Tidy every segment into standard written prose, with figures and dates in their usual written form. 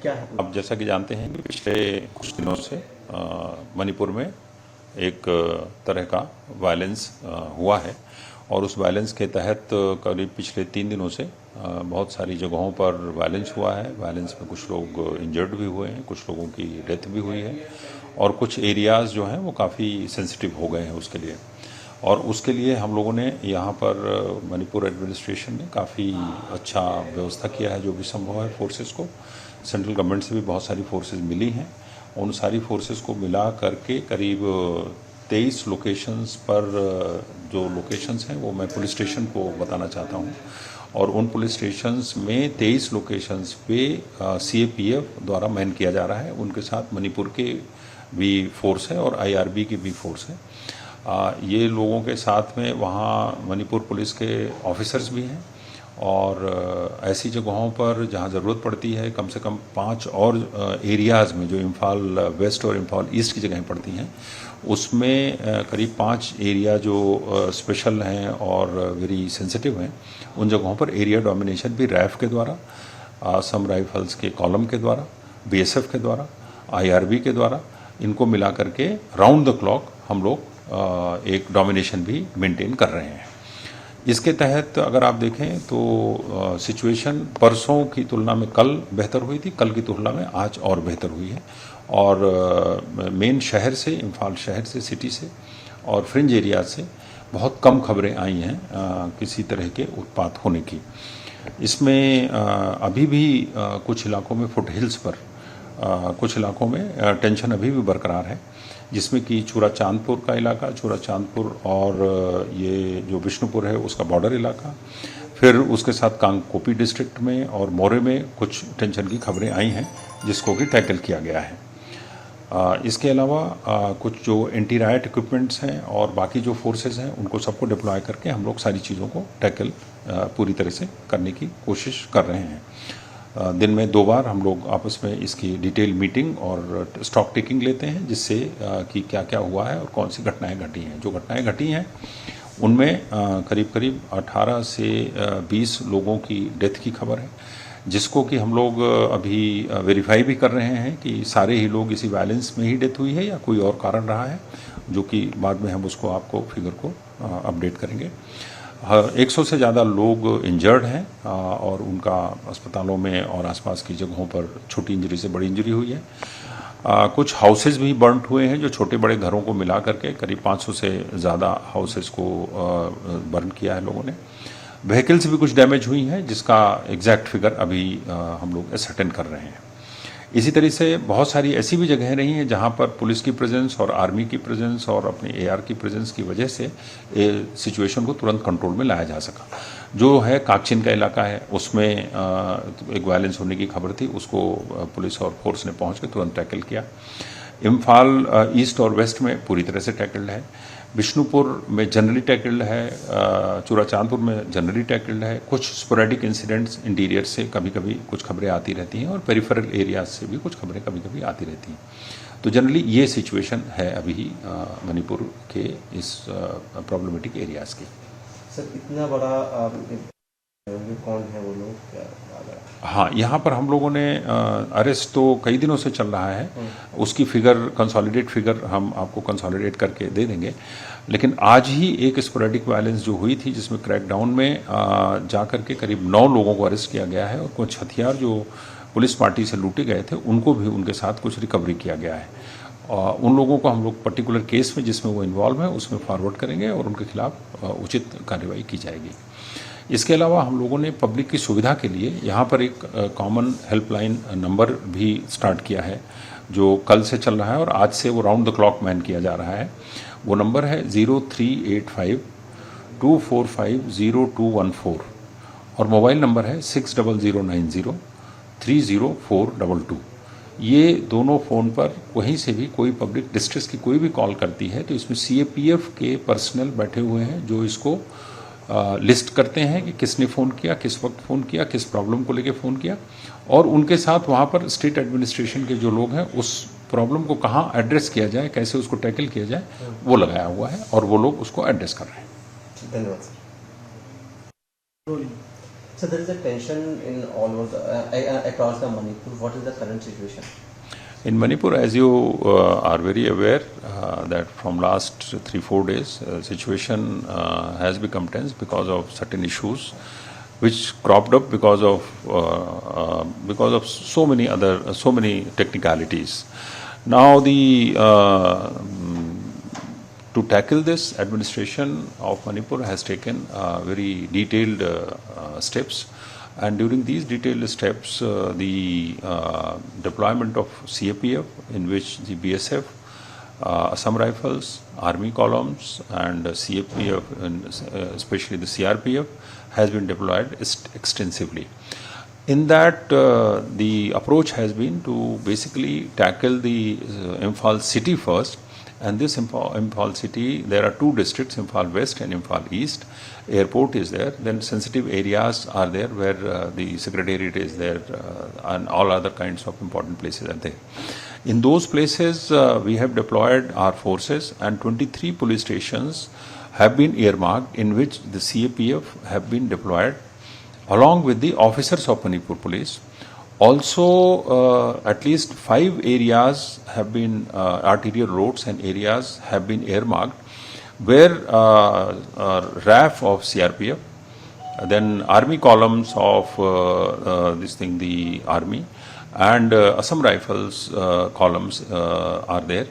क्या है? आप जैसा कि जानते हैं कि पिछले कुछ दिनों से मणिपुर में एक तरह का वायलेंस हुआ है और उस वायलेंस के तहत करीब पिछले 3 दिनों से बहुत सारी जगहों पर वायलेंस हुआ है। वायलेंस में कुछ लोग इंजर्ड भी हुए हैं, कुछ लोगों की डेथ भी हुई है और कुछ एरियाज़ जो हैं वो काफ़ी सेंसिटिव हो गए हैं उसके लिए। और उसके लिए हम लोगों ने यहाँ पर मणिपुर एडमिनिस्ट्रेशन ने काफ़ी अच्छा व्यवस्था किया है। जो भी संभव है फोर्सेस को, सेंट्रल गवर्नमेंट से भी बहुत सारी फोर्सेस मिली हैं। उन सारी फोर्सेस को मिला करके करीब 23 लोकेशंस पर, जो लोकेशंस हैं वो मैं पुलिस स्टेशन को बताना चाहता हूँ। और उन पुलिस स्टेशंस में 23 लोकेशंस पे CAPF द्वारा मैन किया जा रहा है। उनके साथ मणिपुर के भी फोर्स है और IRB की भी फोर्स है। ये लोगों के साथ में वहाँ मणिपुर पुलिस के ऑफिसर्स भी हैं और ऐसी जगहों पर जहाँ ज़रूरत पड़ती है कम से कम 5 और एरियाज़ में, जो इम्फाल वेस्ट और इम्फाल ईस्ट की जगहें पड़ती हैं, उसमें करीब 5 एरिया जो स्पेशल हैं और वेरी सेंसिटिव हैं, उन जगहों पर एरिया डोमिनेशन भी RAF के द्वारा, असम राइफल्स के कॉलम के द्वारा, BSF के द्वारा, IRB के द्वारा, इनको मिला करके राउंड द क्लॉक हम लोग एक डोमिनेशन भी मेंटेन कर रहे हैं। इसके तहत अगर आप देखें तो सिचुएशन परसों की तुलना में कल बेहतर हुई थी, कल की तुलना में आज और बेहतर हुई है। और मेन शहर से, इम्फाल शहर से, सिटी से और फ्रिंज एरिया से बहुत कम खबरें आई हैं किसी तरह के उत्पात होने की। इसमें अभी भी कुछ इलाकों में फुट हिल्स पर कुछ इलाकों में टेंशन अभी भी बरकरार है, जिसमें कि चूरा चांदपुर का इलाका, चूरा चांदपुर और ये जो विष्णुपुर है उसका बॉर्डर इलाका, फिर उसके साथ कांगकोपी डिस्ट्रिक्ट में और मोरे में कुछ टेंशन की खबरें आई हैं जिसको कि टैकल किया गया है। इसके अलावा कुछ जो एंटी राइट इक्विपमेंट्स हैं और बाकी जो फोर्सेस हैं उनको सबको डिप्लॉय करके हम लोग सारी चीज़ों को टैकल पूरी तरह से करने की कोशिश कर रहे हैं। दिन में 2 बार हम लोग आपस में इसकी डिटेल मीटिंग और स्टॉक टेकिंग लेते हैं, जिससे कि क्या क्या हुआ है और कौन सी घटनाएं घटी हैं। जो घटनाएं घटी हैं उनमें करीब करीब 18 से 20 लोगों की डेथ की खबर है, जिसको कि हम लोग अभी वेरीफाई भी कर रहे हैं कि सारे ही लोग इसी वायलेंस में ही डेथ हुई है या कोई और कारण रहा है, जो कि बाद में हम उसको आपको फिगर को अपडेट करेंगे। 100 से ज़्यादा लोग इंजर्ड हैं और उनका अस्पतालों में और आसपास की जगहों पर छोटी इंजरी से बड़ी इंजरी हुई है। कुछ हाउसेस भी बर्नट हुए हैं, जो छोटे बड़े घरों को मिला करके करीब 500 से ज़्यादा हाउसेस को बर्न किया है लोगों ने। व्हीकल्स भी कुछ डैमेज हुई हैं, जिसका एग्जैक्ट फिगर अभी हम लोग एसर्टेन कर रहे हैं। इसी तरह से बहुत सारी ऐसी भी जगहें रही हैं जहां पर पुलिस की प्रेजेंस और आर्मी की प्रेजेंस और अपनी AR की प्रेजेंस की वजह से सिचुएशन को तुरंत कंट्रोल में लाया जा सका। जो है काकचिन का इलाका है, उसमें एक वायलेंस होने की खबर थी, उसको पुलिस और फोर्स ने पहुंच के तुरंत टैकल किया। इम्फाल ईस्ट और वेस्ट में पूरी तरह से टैकल्ड है। विष्णुपुर में जनरली टैकल्ड है, चूरा चांदपुर में जनरली टैकल्ड है। कुछ स्पोरेडिक इंसिडेंट्स इंटीरियर से कभी कभी कुछ खबरें आती रहती हैं और पेरिफेरल एरियाज से भी कुछ खबरें कभी कभी आती रहती हैं। तो जनरली ये सिचुएशन है अभी मणिपुर के इस प्रॉब्लमेटिक एरियाज़ की। सर, इतना बड़ा कौन है वो लोग, क्या? हाँ, यहाँ पर हम लोगों ने अरेस्ट तो कई दिनों से चल रहा है, उसकी फिगर, कंसोलिडेट फिगर हम आपको कंसोलिडेट करके दे देंगे। लेकिन आज ही एक स्पोरेडिक वायलेंस जो हुई थी, जिसमें क्रैकडाउन में जा कर के करीब 9 लोगों को अरेस्ट किया गया है और कुछ हथियार जो पुलिस पार्टी से लूटे गए थे उनको भी उनके साथ कुछ रिकवरी किया गया है। उन लोगों को हम लोग पर्टिकुलर केस में जिसमें वो इन्वॉल्व है उसमें फॉरवर्ड करेंगे और उनके खिलाफ उचित कार्रवाई की जाएगी। इसके अलावा हम लोगों ने पब्लिक की सुविधा के लिए यहाँ पर एक कॉमन हेल्पलाइन नंबर भी स्टार्ट किया है, जो कल से चल रहा है और आज से वो राउंड द क्लॉक मैन किया जा रहा है। वो नंबर है 0385 245 0214 और मोबाइल नंबर है 60090 30422। ये दोनों फ़ोन पर कहीं से भी कोई पब्लिक डिस्ट्रेस की कोई भी कॉल करती है तो इसमें CAPF के पर्सनल बैठे हुए हैं, जो इसको लिस्ट करते हैं कि किसने फ़ोन किया, किस वक्त फ़ोन किया, किस प्रॉब्लम को लेके फ़ोन किया, और उनके साथ वहाँ पर स्टेट एडमिनिस्ट्रेशन के जो लोग हैं उस प्रॉब्लम को कहाँ एड्रेस किया जाए, कैसे उसको टैकल किया जाए, वो लगाया हुआ है और वो लोग उसको एड्रेस कर रहे हैं। धन्यवाद sir. So there is a tension in all over across the Manipur. What is the current situation? In Manipur, as you are very aware, that from last 3-4 days, situation has become tense because of certain issues, which cropped up because of so many technicalities. Now to tackle this, administration of Manipur has taken very detailed steps, and during these detailed steps, the deployment of CAPF, in which the BSF, Assam Rifles, Army columns, and CAPF, and especially the CRPF, has been deployed extensively. In that, the approach has been to basically tackle the Imphal city first. And this Imphal city, there are two districts, Imphal West and Imphal East. Airport is there. Then sensitive areas are there where the secretariat is there, and all other kinds of important places are there. In those places, we have deployed our forces, and 23 police stations have been earmarked, in which the CAPF have been deployed along with the officers of Manipur Police. Also, at least 5 areas have been, arterial roads and areas have been earmarked, where RAF of CRPF, then army columns of the army, and Assam Rifles columns are there.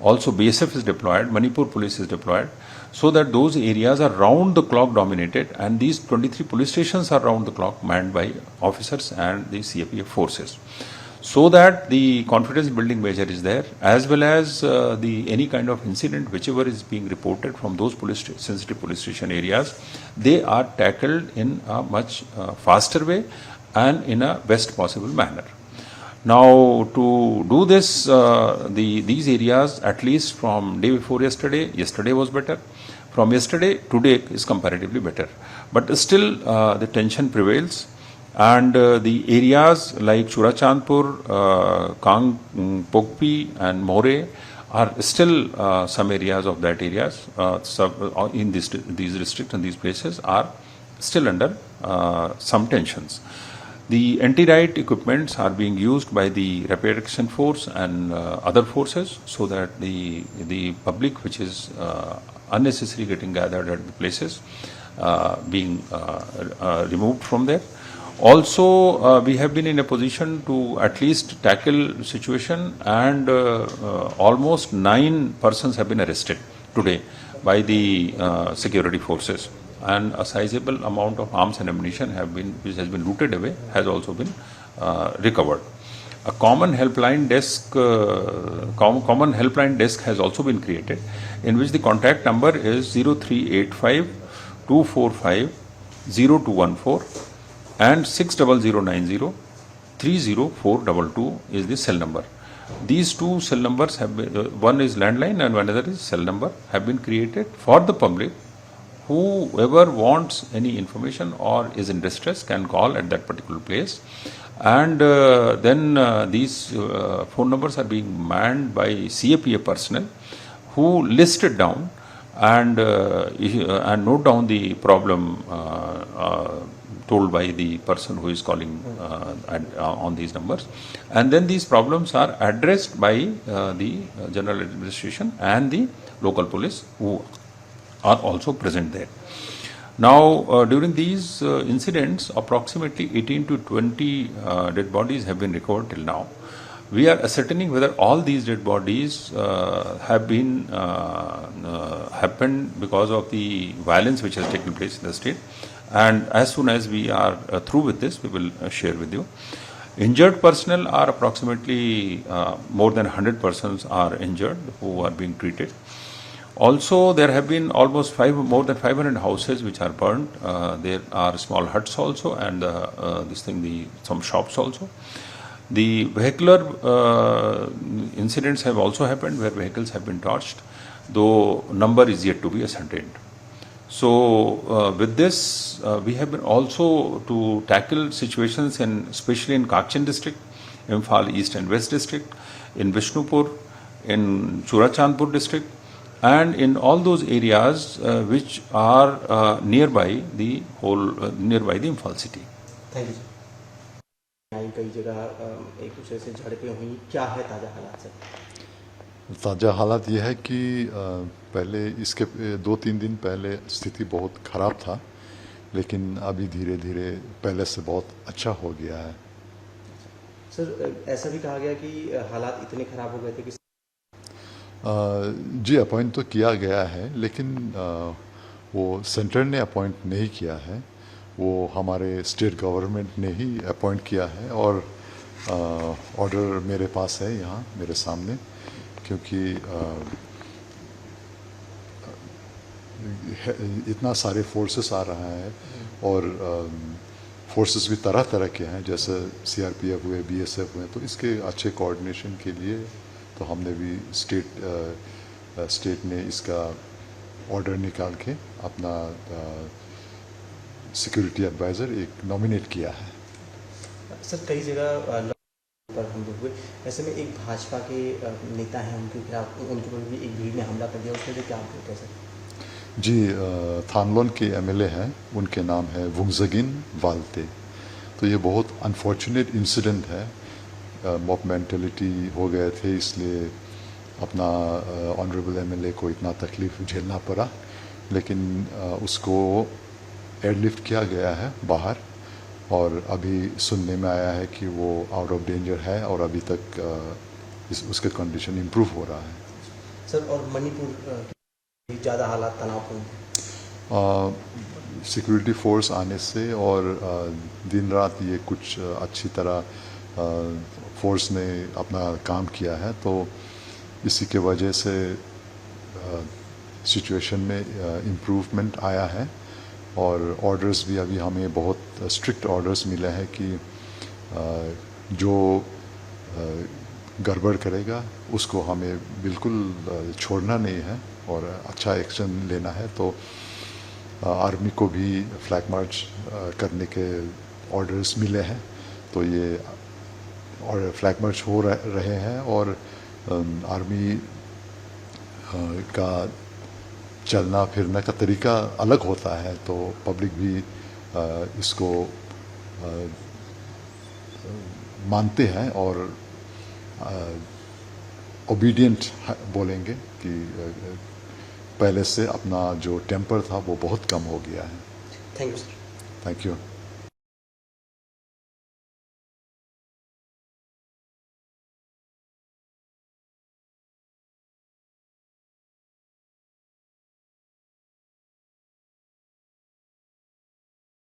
Also, BSF is deployed, Manipur Police is deployed, so that those areas are round the clock dominated, and these 23 police stations are round the clock manned by officers and the CAPF forces, so that the confidence building measure is there, as well as any kind of incident whichever is being reported from those sensitive police station areas, they are tackled in a much faster way and in a best possible manner. Now, to do this, these areas, at least from day before yesterday was better. From yesterday, today is comparatively better. But still, the tension prevails. And the areas like Churachandpur, Kang, Pokpi and More are still some areas of that areas, in these districts and these places are still under some tensions. The anti-riot equipments are being used by the Rapid Action Force and other forces, so that the public, which is unnecessarily getting gathered at the places, being removed from there. Also, we have been in a position to at least tackle situation, and almost 9 persons have been arrested today by the security forces, and a sizable amount of arms and ammunition which has been looted away, has also been recovered. A common helpline desk has also been created, in which the contact number is 0385 245 0214 and 60090 30422 is the cell number. These two cell numbers have been, one is landline and another is cell number, have been created for the public. Whoever wants any information or is in distress can call at that particular place, and then these phone numbers are being manned by CAPF personnel, who list it down and note down the problem told by the person who is calling on these numbers, and then these problems are addressed by the general administration and the local police, who are also present there. Now, during these incidents, approximately 18 to 20 dead bodies have been recovered till now. We are ascertaining whether all these dead bodies have been happened because of the violence which has taken place in the state. And as soon as we are through with this, we will share with you. Injured personnel are approximately more than 100 persons are injured who are being treated. Also, there have been almost more than 500 houses which are burned. There are small huts also, and some shops also. The vehicular incidents have also happened, where vehicles have been torched, though number is yet to be ascertained. So, with this, we have been also to tackle situations especially in Kachin district, Imphal East and West district, in Vishnupur, in Churachandpur district, and in all those areas which are nearby the Imphal city. Thank you sir. कई जगह एक दूसरे से झड़पें हुई, क्या है ताज़ा हालात सर? ताज़ा हालात ये है कि पहले इसके 2-3 दिन पहले स्थिति बहुत ख़राब था, लेकिन अभी धीरे धीरे पहले से बहुत अच्छा हो गया है। सर ऐसा भी कहा गया कि हालात इतने ख़राब हो गए थे कि जी अपॉइंट तो किया गया है, लेकिन वो सेंटर ने अपॉइंट नहीं किया है, वो हमारे स्टेट गवर्नमेंट ने ही अपॉइंट किया है। और ऑर्डर मेरे पास है यहाँ मेरे सामने, क्योंकि इतना सारे फोर्सेस आ रहा है और फोर्सेस भी तरह तरह के हैं, जैसे सीआरपीएफ हुए, बीएसएफ हुए, तो इसके अच्छे कोऑर्डिनेशन के लिए तो हमने भी स्टेट ने इसका ऑर्डर निकाल के अपना सिक्योरिटी एडवाइज़र एक नॉमिनेट किया है। सर कई जगह पर हम लोग हुए, ऐसे में एक भाजपा के नेता हैं, उनके खिलाफ उनके ऊपर भी एक भीड़ ने हमला कर दिया, उसमें से क्या अपडेट है सर? जी थानलोन के एमएलए हैं, उनके नाम है वुंगजगिन वाल्ते। तो ये बहुत अनफॉर्चुनेट इंसिडेंट है, मॉब मेंटालिटी हो गए थे, इसलिए अपना ऑनरेबल एमएलए को इतना तकलीफ झेलना पड़ा, लेकिन उसको एयरलिफ्ट किया गया है बाहर, और अभी सुनने में आया है कि वो आउट ऑफ डेंजर है और अभी तक उसके कंडीशन इम्प्रूव हो रहा है। सर और मणिपुर ज़्यादा हालात तनावपूर्ण, सिक्योरिटी फोर्स आने से और दिन रात ये कुछ अच्छी तरह फोर्स ने अपना काम किया है, तो इसी के वजह से सिचुएशन में इम्प्रूवमेंट आया है। और ऑर्डर्स भी अभी हमें बहुत स्ट्रिक्ट ऑर्डर्स मिले हैं कि जो गड़बड़ करेगा उसको हमें बिल्कुल छोड़ना नहीं है और अच्छा एक्शन लेना है। तो आर्मी को भी फ्लैग मार्च करने के ऑर्डर्स मिले हैं, तो ये और फ्लैग मार्च हो रहे हैं, और आर्मी का चलना फिरना का तरीका अलग होता है, तो पब्लिक भी इसको मानते हैं और ओबीडियंट बोलेंगे कि पहले से अपना जो टेम्पर था वो बहुत कम हो गया है। Thank you sir. Thank you.